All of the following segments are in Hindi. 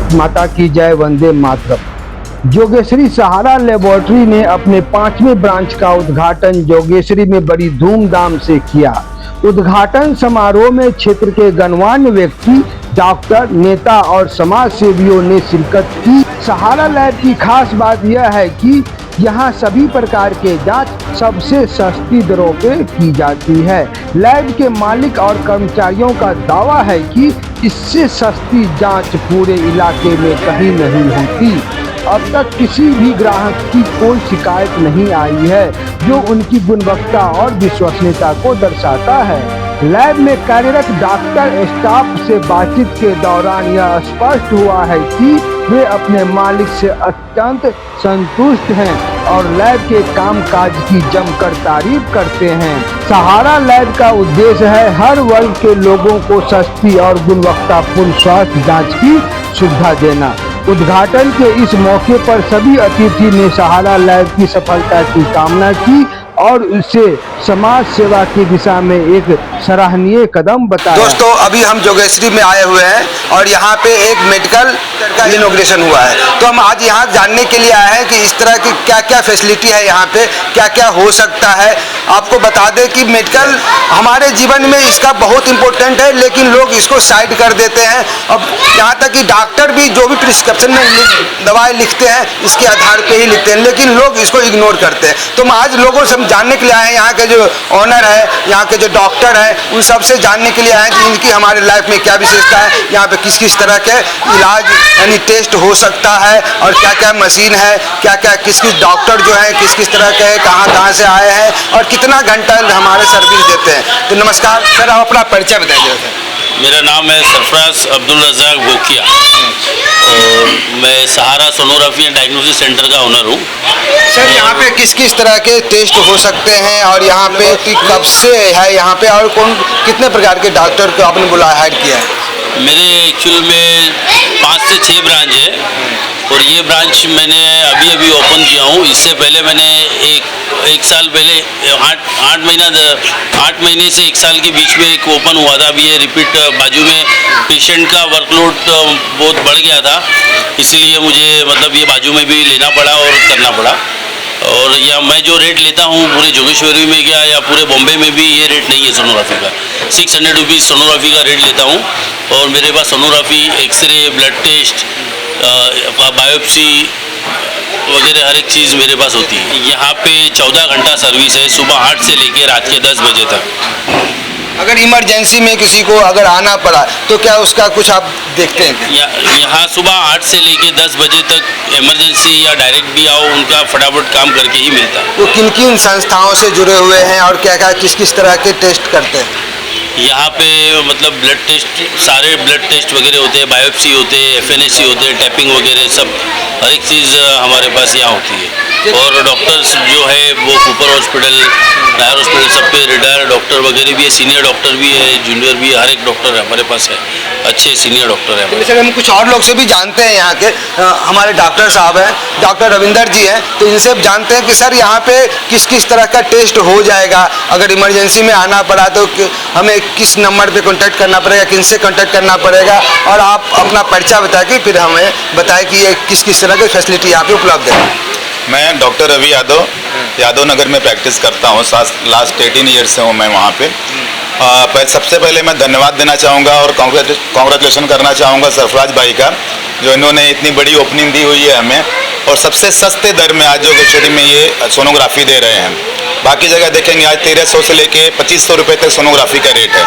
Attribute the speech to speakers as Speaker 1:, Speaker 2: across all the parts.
Speaker 1: भारत माता की जय, वंदे मातरम। जोगेश्वरी सहारा लेबोरेटरी ने अपने 5वें ब्रांच का उद्घाटन जोगेश्वरी में बड़ी धूमधाम से किया। उद्घाटन समारोह में क्षेत्र के गणमान्य व्यक्ति, डॉक्टर, नेता और समाज सेवियों ने शिरकत की। सहारा लैब की खास बात यह है कि यहाँ सभी प्रकार के जांच सबसे सस्ती दरों पे की जाती है। लैब के मालिक और कर्मचारियों का दावा है कि इससे सस्ती जांच पूरे इलाके में कहीं नहीं होती। अब तक किसी भी ग्राहक की कोई शिकायत नहीं आई है, जो उनकी गुणवत्ता और विश्वसनीयता को दर्शाता है। लैब में कार्यरत डॉक्टर स्टाफ से बातचीत के दौरान यह स्पष्ट हुआ है कि वे अपने मालिक से अत्यंत संतुष्ट हैं और लैब के कामकाज की जमकर तारीफ करते हैं। सहारा लैब का उद्देश्य है हर वर्ग के लोगों को सस्ती और गुणवत्तापूर्ण स्वास्थ्य जांच की सुविधा देना। उद्घाटन के इस मौके पर सभी अतिथि ने सहारा लैब की सफलता की कामना की और उसे समाज सेवा की दिशा में एक सराहनीय कदम बताया।
Speaker 2: दोस्तों, अभी हम जोगेश्वरी में आए हुए हैं और यहाँ पे एक मेडिकल का इनॉग्रेशन हुआ है, तो हम आज यहाँ जानने के लिए आए हैं कि इस तरह की क्या क्या फैसिलिटी है, यहाँ पे क्या क्या हो सकता है। आपको बता दें कि मेडिकल हमारे जीवन में इसका बहुत इम्पोर्टेंट है, लेकिन लोग इसको साइड कर देते हैं। अब यहाँ तक कि डॉक्टर भी जो भी प्रिस्क्रिप्शन में दवाएं लिखते हैं इसके आधार पे ही लिखते हैं, लेकिन लोग इसको इग्नोर करते हैं। तो हम आज लोगों से जानने के लिए आए हैं, यहाँ के जो ऑनर है, यहाँ के जो डॉक्टर हैं, उन सब से जानने के लिए आए हैं कि इनकी हमारे लाइफ में क्या विशेषता है, यहाँ पे किस किस तरह के इलाज यानी टेस्ट हो सकता है और क्या क्या मशीन है, क्या क्या किस किस डॉक्टर जो है किस किस तरह के कहाँ से आए हैं और कितना घंटा हमारे सर्विस देते हैं। तो नमस्कार सर, आप अपना परिचय बताइए सर।
Speaker 3: मेरा नाम है सरफराज अब्दुल रज़ाक बोकिया और मैं सहारा सोनोग्राफी एंड डायग्नोसिस सेंटर का ओनर हूँ।
Speaker 2: सर, यहाँ पे किस किस तरह के टेस्ट हो सकते हैं और यहाँ पे कब से है यहाँ पे और कौन कितने प्रकार के डॉक्टर को आपने बुलाया हायर किया है?
Speaker 3: मेरे एक्चुअल में 5 से 6 ब्रांच है और ये ब्रांच मैंने अभी ओपन किया हूँ। इससे पहले मैंने एक साल पहले 8 महीने से 1 साल के बीच में एक ओपन हुआ था। अभी ये रिपीट बाजू में पेशेंट का वर्कलोड बहुत बढ़ गया था, इसीलिए मुझे मतलब ये बाजू में भी लेना पड़ा और करना पड़ा। और या मैं जो रेट लेता हूँ पूरे जोगेश्वरी में क्या या पूरे बॉम्बे में भी ये रेट नहीं है सोनोग्राफी का। 600 रुपीज़ सोनोग्राफी का रेट लेता हूँ और मेरे पास sonography, x-ray, blood test, biopsy वगैरह हर एक चीज़ मेरे पास होती है। यहाँ पे 14 घंटा सर्विस है, सुबह 8 से लेकर रात के 10 बजे तक।
Speaker 2: अगर इमरजेंसी में किसी को अगर आना पड़ा तो क्या उसका कुछ आप देखते हैं?
Speaker 3: यहाँ सुबह 8 से लेकर 10 बजे तक इमरजेंसी या डायरेक्ट भी आओ, उनका फटाफट काम करके ही मिलता है।
Speaker 2: वो किन किन संस्थाओं से जुड़े हुए हैं और क्या क्या किस किस तरह के टेस्ट करते हैं?
Speaker 3: यहाँ पे मतलब ब्लड टेस्ट, सारे ब्लड टेस्ट वगैरह होते हैं, बायोप्सी होते हैं, FNAC होते हैं, टैपिंग वगैरह सब हर एक चीज़ हमारे पास यहाँ होती है। और डॉक्टर्स जो है वो कूपर हॉस्पिटल, नायर हॉस्पिटल सब पे रिटायर्ड डॉक्टर वगैरह भी है, सीनियर डॉक्टर भी है, जूनियर भी है, हर एक डॉक्टर हमारे पास है, अच्छे सीनियर डॉक्टर है।
Speaker 2: सर, हम कुछ और लोग से भी जानते हैं, यहाँ के हमारे डॉक्टर साहब हैं, डॉक्टर रविंदर जी हैं, तो इनसे जानते हैं कि सर यहाँ पे किस किस तरह का टेस्ट हो जाएगा। अगर इमरजेंसी में आना पड़ा तो हमें किस नंबर पे कांटेक्ट करना पड़ेगा, किनसे कांटेक्ट करना पड़ेगा, और आप अपना परिचय बता के फिर हमें बताएं कि ये किस किस तरह की फैसिलिटी यहाँ पे उपलब्ध है।
Speaker 4: मैं डॉक्टर रवि यादव नगर में प्रैक्टिस करता हूँ। लास्ट 18 ईयर्स से हूँ मैं वहाँ पे। सबसे पहले मैं धन्यवाद देना चाहूँगा और कॉन्ग्रेचुलेशन करना चाहूँगा सरफराज भाई का, जो इन्होंने इतनी बड़ी ओपनिंग दी हुई है हमें और सबसे सस्ते दर में आज जोगेश्वरी में ये सोनोग्राफी दे रहे हैं। बाकी जगह देखेंगे आज 1300 से लेके 2500 रुपये तक सोनोग्राफी का रेट है,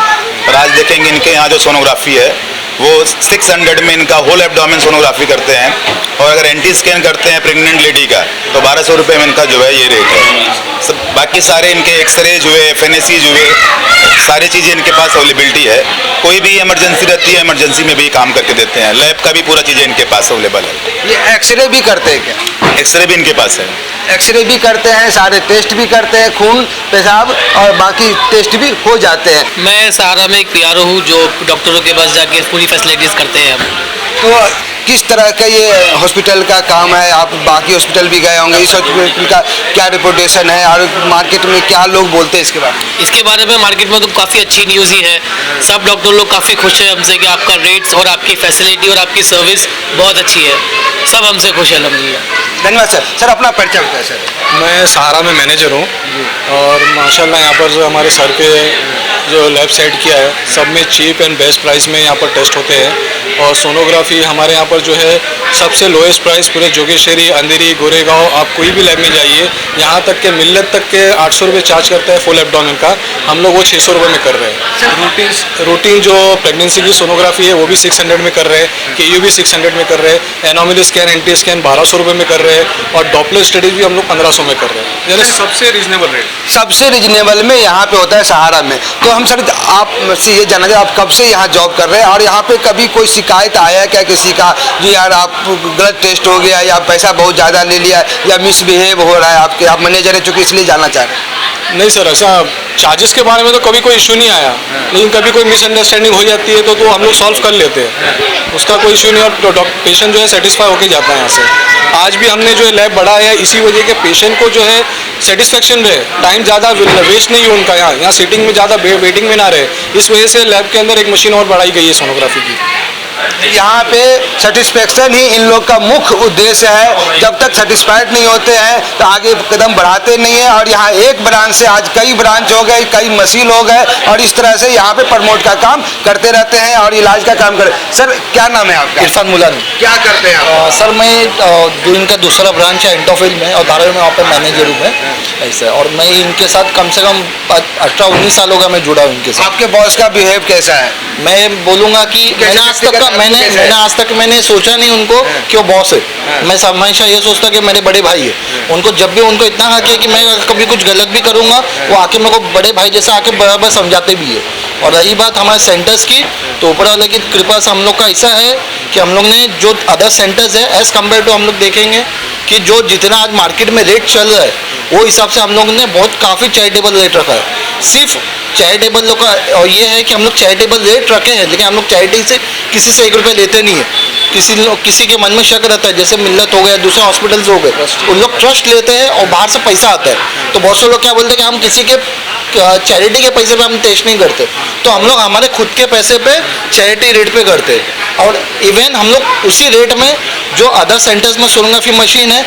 Speaker 4: और आज देखेंगे इनके यहाँ जो सोनोग्राफी है वो 600 में इनका होल एब्डोमेन सोनोग्राफी करते हैं, और अगर एंटी स्कैन करते हैं प्रेग्नेंट लेडी का तो 1200 रुपये में इनका जो है ये रेट है। बाकी सारे इनके एक्सरे जो है, FNAC जो है, सारी चीज़ें इनके पास अवेलेबिलिटी है। कोई भी इमरजेंसी रहती है, इमरजेंसी में भी काम करके देते हैं। लैब का भी पूरा चीज़ें इनके पास अवेलेबल है।
Speaker 2: ये एक्सरे भी करते हैं क्या?
Speaker 4: एक्सरे भी इनके पास है।
Speaker 2: एक्सरे भी करते हैं, सारे टेस्ट भी करते हैं, खून, पेशाब और बाकी टेस्ट भी हो जाते हैं।
Speaker 5: मैं सहारा में एक PRO हूँ जो डॉक्टरों के पास जाके पूरी फैसिलिटीज़ करते हैं हम।
Speaker 2: तो किस तरह का ये हॉस्पिटल का काम है? आप बाकी हॉस्पिटल भी गए होंगे, इस हॉस्पिटल का क्या रिपोर्टेशन है और मार्केट में क्या लोग बोलते हैं इसके बारे में?
Speaker 5: इसके बारे में मार्केट में तो काफ़ी अच्छी न्यूज़ ही है। सब डॉक्टर लोग काफ़ी खुश हैं हमसे कि आपका रेट्स और आपकी फैसिलिटी और आपकी सर्विस बहुत अच्छी है। सब हमसे खुश है अल्हम्दुलिल्लाह।
Speaker 2: धन्यवाद सर। सर अपना परिचय बताएं सर।
Speaker 6: मैं सहारा में मैनेजर हूँ और माशाल्लाह यहाँ पर जो हमारे सर के जो लैब सेट किया है सब में चीप एंड बेस्ट प्राइस में यहाँ पर टेस्ट होते हैं और सोनोग्राफी हमारे यहाँ पर जो है सबसे लोएस्ट प्राइस पूरे जोगेश्वरी, अंधेरी, गोरेगांव, आप कोई भी लैब में जाइए, यहाँ तक के मिल्लत तक के 800 रुपये चार्ज करता है फुल एब्डोमेन का, हम लोग वो 600 रुपये में कर रहे हैं। रूटीन जो प्रेगनेंसी की सोनोग्राफी है वो भी 600 में कर रहे हैं, KU भी 600 में कर रहे हैं, एनोमली स्कैन, NT स्कैन 1200 रुपये में कर रहे हैं और डॉपलर स्टडीज भी हम लोग 1500 में कर रहे हैं, यानी सबसे रीजनेबल रेट।
Speaker 2: सबसे रिजनेबल में यहाँ पे होता है सहारा में। तो हम सर आप से ये जानना चाहिए, आप कब से यहाँ जॉब कर रहे हैं और यहाँ पे कभी कोई शिकायत आया है क्या किसी का, जी यार आप गलत टेस्ट हो गया या पैसा बहुत ज़्यादा ले लिया या मिसबिहेव हो रहा है आपके, आप मैनेजर है चूँकि इसलिए जानना चाह रहे हैं?
Speaker 6: नहीं सर, ऐसा चार्जेस के बारे में तो कभी कोई इशू नहीं आया, लेकिन कभी कोई मिसअंडरस्टैंडिंग हो जाती है तो हम लोग सॉल्व कर लेते हैं, उसका कोई इशू नहीं और पेशेंट जो है सेटिस्फाई होकर जाता है यहाँ से। आज भी हमने जो है लैब बढ़ाया है इसी वजह के पेशेंट को जो है सेटिस्फेक्शन रहे, टाइम ज़्यादा वेस्ट नहीं हो उनका, यहाँ सीटिंग में ज़्यादा वेटिंग में ना रहे, इस वजह से लैब के अंदर एक मशीन और बढ़ाई गई है सोनोग्राफी की।
Speaker 2: यहाँ पे सेटिस्फेक्शन ही इन लोग का मुख्य उद्देश्य है। जब तक सेटिस्फाइड नहीं होते हैं तो आगे कदम बढ़ाते नहीं है और यहाँ एक ब्रांच से आज कई ब्रांच हो गए, कई मशीन हो गए और इस तरह से यहाँ पे प्रमोट का काम करते रहते हैं और इलाज का काम करते। सर क्या नाम है आपका?
Speaker 7: इरफान मुलानी।
Speaker 2: क्या करते हैं आप?
Speaker 7: सर मैं जो इनका दूसरा ब्रांच है एंटोफिल में और धारावी में वहाँ पर मैनेजर हूँ मैं, ऐसा। और मैं इनके साथ कम से कम 18-19 सालों का मैं जुड़ा हूँ इनके साथ।
Speaker 2: आपके बॉस का बिहेव कैसा है?
Speaker 7: मैं बोलूँगा कि मैंने आज तक मैंने सोचा नहीं उनको कि वो बॉस है। मैं हमेशा ये सोचता कि मेरे बड़े भाई है, उनको जब भी उनको इतना हक है कि मैं कभी कुछ गलत भी करूँगा वो आके मेरे को बड़े भाई जैसा आके बराबर समझाते भी है। और रही बात हमारे सेंटर्स की, तो ऊपर वाले की कृपा से हम लोग का ऐसा है कि हम लोग ने जो अदर सेंटर्स है एज़ कम्पेयर टू हम लोग देखेंगे कि जो जितना आज मार्केट में रेट चल रहा है वो हिसाब से हम लोग ने बहुत काफ़ी चैरिटेबल रेट रखा है। सिर्फ चैरिटेबल लोग का और ये है कि हम लोग चैरिटेबल रेट रखे हैं, लेकिन हम लोग चैरिटी से किसी से 1 रुपये लेते नहीं है। किसी के मन में शक रहता है, जैसे मिल्लत हो गया, दूसरे हॉस्पिटल्स हो गए, उन लोग ट्रस्ट लेते हैं और बाहर से पैसा आता है। तो बहुत से लोग क्या बोलते हैं कि हम किसी के चैरिटी के पैसे पे हम टेस्ट नहीं करते, तो हम लोग हमारे खुद के पैसे पे चैरिटी रेट पे करते हैं। और इवन हम लोग उसी रेट में जो अदर सेंटर्स में सोनोग्राफी मशीन है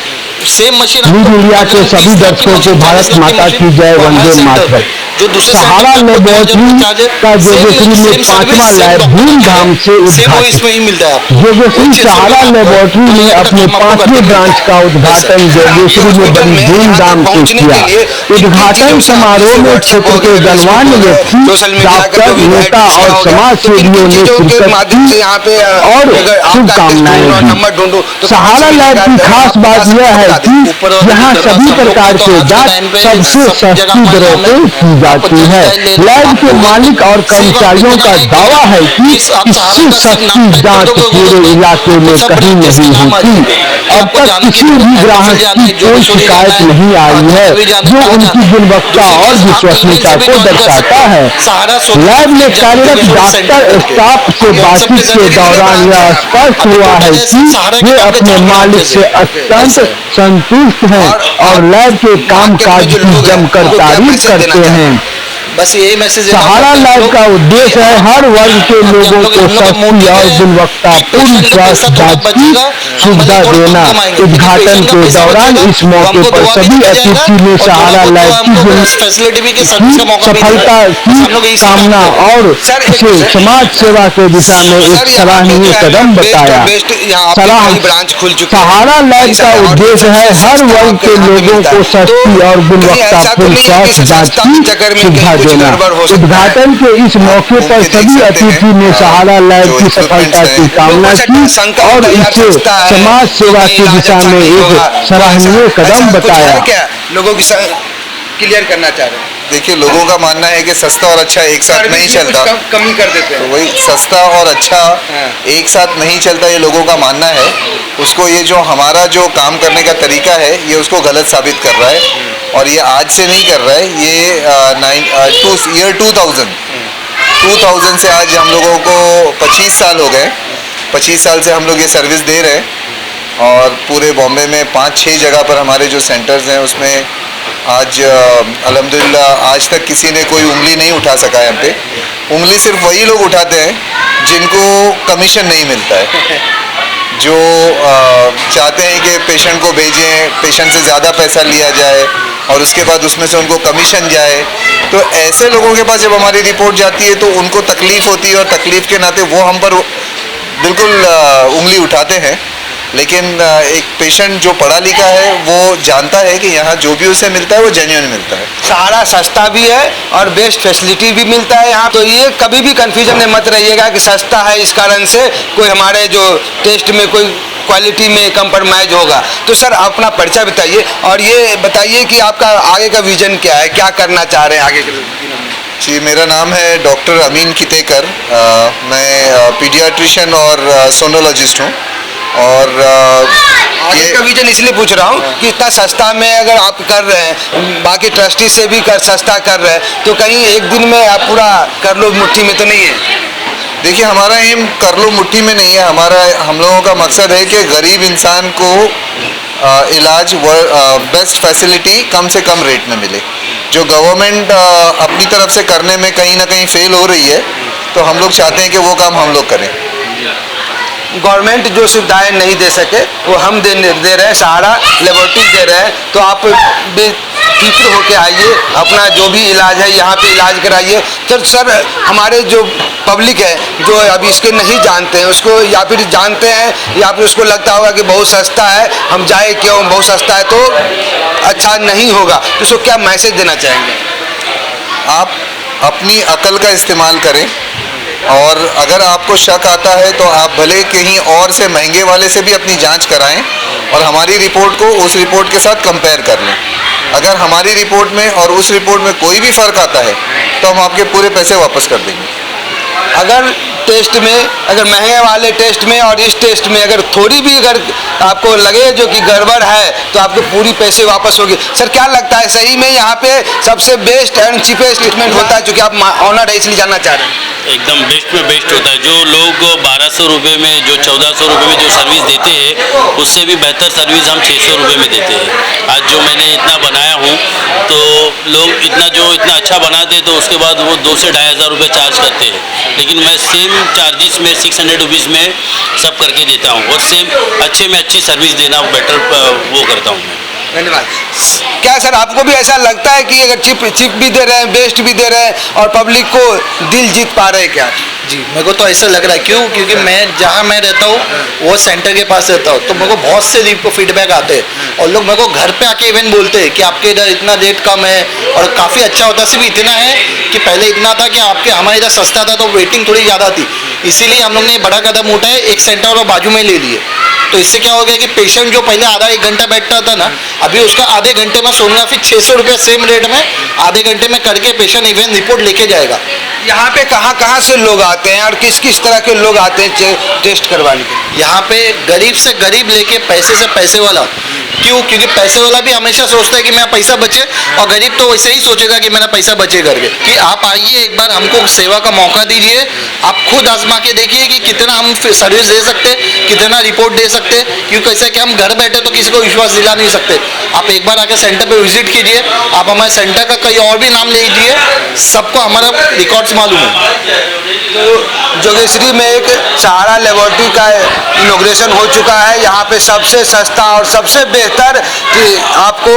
Speaker 7: सेम मशीन
Speaker 1: न्यूज इंडिया के सभी दर्शकों को भारत माता की जय, वंदे मातरम।
Speaker 7: जो दूसरे
Speaker 1: सहारा लेबोरेटरी का जोगेश्वरी में 5वां लैब धूमधाम से उद्घाटन।
Speaker 7: इसमें ही मिलता है आपको।
Speaker 1: जोगेश्वरी सहारा लेबोरेटरी ने अपने 5वें ब्रांच का उद्घाटन जोगेश्वरी में बड़ी धूमधाम से किया। उद्घाटन समारोह में क्षेत्र के गणमान्य व्यक्ति, डॉक्टर, नेता और समाज सेवियों ने शिरकत की और शुभकामनाएं दी। सहारा लैब की खास बात यह है कि यहाँ सभी प्रकार के जांच सबसे सस्ती दरों पर की जाती है। लैब के मालिक और कर्मचारियों का दावा है कि इससे सस्ती जांच पूरे इलाके में कहीं नहीं होती। अब तक किसी भी ग्राहक की कोई शिकायत नहीं आई है, जो उनकी गुणवत्ता और विश्वसनीयता को दर्शाता है। लैब में कार्यरत डॉक्टर स्टाफ से बातचीत के दौरान यह स्पष्ट हुआ है कि वे अपने मालिक से अत्यंत संतुष्ट हैं और लैब के कामकाज की जमकर तारीफ करते हैं।
Speaker 7: बस यही मैसेज
Speaker 1: सहारा लैब का उद्देश्य है हर वर्ग के लोगों को सस्ती और गुणवत्तापूर्ण स्वास्थ्य जांच की सुविधा देना। उद्घाटन के दौरान इस मौके पर सभी अतिथि ने सहारा लैब की सफलता की कामना और इसे समाज सेवा के दिशा में एक सराहनीय कदम बताया। सहारा लैब का उद्देश्य है हर वर्ग के लोगों को सस्ती और गुणवत्तापूर्ण स्वास्थ्य जांच की सुविधा देना। उद्घाटन के इस मौके पर सभी अतिथि ने सहारा लैब की सफलता की कामना की और इसे समाज सेवा की दिशा में एक सराहनीय कदम बताया।
Speaker 2: लोगों की क्लियर करना चाह रहे हैं।
Speaker 4: देखिए, लोगों का मानना है कि सस्ता और अच्छा एक साथ नहीं चलता,
Speaker 2: कमी कर देते हैं।
Speaker 4: तो वही सस्ता और अच्छा एक साथ नहीं चलता, ये लोगों का मानना है। उसको ये जो हमारा जो काम करने का तरीका है ये उसको गलत साबित कर रहा है और ये आज से नहीं कर रहा है, ये 2000 से आज हम लोगों को 25 साल हो गए
Speaker 8: 25 साल से हम लोग ये सर्विस दे रहे हैं और पूरे बॉम्बे में 5-6 जगह पर हमारे जो सेंटर्स हैं उसमें आज अल्हम्दुलिल्लाह आज तक किसी ने कोई उंगली नहीं उठा सका है हम पे। उंगली सिर्फ वही लोग उठाते हैं जिनको कमीशन नहीं मिलता है, जो चाहते हैं कि पेशेंट को भेजें, पेशेंट से ज़्यादा पैसा लिया जाए और उसके बाद उसमें से उनको कमीशन जाए। तो ऐसे लोगों के पास जब हमारी रिपोर्ट जाती है तो उनको तकलीफ़ होती है और तकलीफ़ के नाते वो हम पर बिल्कुल उंगली उठाते हैं। लेकिन एक पेशेंट जो पढ़ा लिखा है वो जानता है कि यहाँ जो भी उसे मिलता है वो जेन्युइन मिलता है।
Speaker 2: सहारा सस्ता भी है और बेस्ट फैसिलिटी भी मिलता है यहाँ। तो ये कभी भी कंफ्यूजन में मत रहिएगा कि सस्ता है इस कारण से कोई हमारे जो टेस्ट में कोई क्वालिटी में कंप्रोमाइज होगा। तो सर अपना परिचय बताइए और ये बताइए कि आपका आगे का विजन क्या है, क्या करना चाह रहे हैं आगे के दिनों में?
Speaker 8: जी, मेरा नाम है डॉक्टर अमीन कितेकर। मैं पीडियाट्रिशियन और सोनोलॉजिस्ट हूँ और
Speaker 2: आगे का विजन इसलिए पूछ रहा हूँ कि इतना सस्ता में अगर आप कर रहे हैं, बाकी ट्रस्टी से भी सस्ता कर रहे हैं, तो कहीं एक दिन में आप पूरा कर लो मुट्ठी में तो नहीं है?
Speaker 8: देखिए, हमारा एम कर लो मुट्ठी में नहीं है। हम लोगों का मकसद है कि गरीब इंसान को इलाज बेस्ट फैसिलिटी कम से कम रेट में मिले। जो गवर्नमेंट अपनी तरफ से करने में कहीं ना कहीं फेल हो रही है, तो हम लोग चाहते हैं कि वो काम हम लोग करें।
Speaker 2: गवर्नमेंट जो सुविधाएं नहीं दे सके वो हम दे रहे हैं, सहारा लेबोरेटरी दे रहे हैं। तो आप बेफिक्र होके आइए, अपना जो भी इलाज है यहाँ पे इलाज कराइए। तो सर हमारे जो पब्लिक है जो अभी इसके नहीं जानते हैं उसको, या फिर जानते हैं या फिर उसको लगता होगा कि बहुत सस्ता है, हम जाए क्यों, बहुत सस्ता है तो अच्छा नहीं होगा, तो उसको क्या मैसेज देना चाहेंगे?
Speaker 8: आप अपनी अकल का इस्तेमाल करें और अगर आपको शक आता है तो आप भले कहीं और से महंगे वाले से भी अपनी जांच कराएं और हमारी रिपोर्ट को उस रिपोर्ट के साथ कंपेयर कर लें। अगर हमारी रिपोर्ट में और उस रिपोर्ट में कोई भी फ़र्क आता है तो हम आपके पूरे पैसे वापस कर देंगे।
Speaker 2: अगर टेस्ट में, अगर महंगे वाले टेस्ट में और इस टेस्ट में अगर थोड़ी भी अगर आपको लगे जो कि गड़बड़ है तो आपके पूरी पैसे वापस होगी। सर क्या लगता है सही में यहाँ पे सबसे बेस्ट एंड चीपेस्ट ट्रीटमेंट होता है, क्योंकि आप ऑनर है इसलिए जानना चाह रहे हैं?
Speaker 3: एकदम बेस्ट में बेस्ट होता है। जो लोग 1200 रुपये में, जो 1400 रुपये में जो सर्विस देते हैं उससे भी बेहतर सर्विस हम 600 रुपये में देते हैं। आज जो मैंने इतना बनाया हूँ तो लोग इतना अच्छा बनाते हैं तो उसके बाद वो 2 से 2500 रुपये चार्ज करते हैं, लेकिन मैं सेम चार्जेस में 600 रुपीज़ में सब करके देता हूँ और सेम अच्छे में अच्छी सर्विस देना बेटर वो करता हूँ मैं।
Speaker 2: धन्यवाद। क्या सर आपको भी ऐसा लगता है कि अगर चिप भी दे रहे हैं, बेस्ट भी दे रहे हैं और पब्लिक को दिल जीत पा रहे हैं क्या?
Speaker 7: जी, मेरे को तो ऐसा लग रहा है। क्यों? क्योंकि मैं जहाँ मैं रहता हूँ वो सेंटर के पास रहता हूँ, तो मेरे को बहुत से को फीडबैक आते हैं और लोग मेरे को घर पे आके इवन बोलते हैं कि आपके इधर इतना रेट कम है और काफ़ी अच्छा होता है। सिर्फ इतना है कि पहले इतना था कि हमारे इधर सस्ता था तो वेटिंग थोड़ी ज़्यादा थी, इसीलिए हम लोग ने बड़ा कदम उठाया, एक सेंटर और बाजू में ले लिए। तो इससे क्या हो गया कि पेशेंट जो पहले आधा 1 घंटा बैठता था ना, अभी उसका आधे घंटे में सोनोग्राफी 600 रुपये सेम रेट में आधे घंटे में करके पेशेंट इवन रिपोर्ट लेके जाएगा।
Speaker 2: यहाँ पे कहाँ से लोग आते हैं और किस किस तरह के लोग आते हैं टेस्ट करवाने के?
Speaker 7: यहाँ पे गरीब से गरीब लेके पैसे से पैसे वाला। क्यों? क्योंकि पैसे वाला भी हमेशा सोचता है कि मेरा पैसा बचे और गरीब तो वैसे ही सोचेगा कि मेरा पैसा बचे करके। कि आप आइए, एक बार हमको सेवा का मौका दीजिए, आप खुद आजमा के देखिए कि कितना हम सर्विस दे सकते, कितना रिपोर्ट दे सकते। क्योंकि ऐसा कि हम घर बैठे तो किसी को विश्वास दिला नहीं सकते। आप एक बार आके सेंटर पे विजिट कीजिए, आप हमारे सेंटर का कहीं और भी नाम ले लीजिए, सबको हमारा रिकॉर्ड्स मालूम है।
Speaker 2: तो जोगेश्वरी में एक सहारा लेबोरेटरी का इनॉग्रेशन हो चुका है। यहाँ पे सबसे सस्ता और सबसे बेहतर कि आपको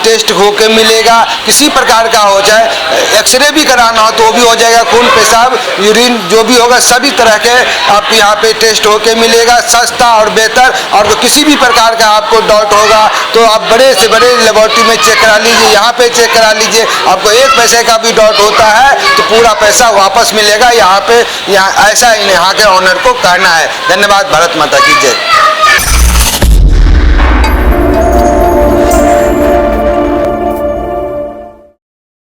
Speaker 2: टेस्ट होके मिलेगा, किसी प्रकार का हो, चाहे एक्सरे भी कराना हो तो वो भी हो जाएगा, खून पेशाब यूरिन जो भी होगा सभी तरह के आपको यहाँ पे टेस्ट होके मिलेगा, सस्ता और बेहतर। और तो किसी भी प्रकार का आपको डाउट होगा तो आप बड़े से बड़े लेबोरेटरी में चेक करा लीजिए, यहाँ पे चेक करा लीजिए। आपको 1 पैसे का भी डाउट होता है तो पूरा पैसा वापस मिलेगा। यहाँ पे ऐसा यहाँ के ऑनर को कहना है। धन्यवाद। भारत माता की जय।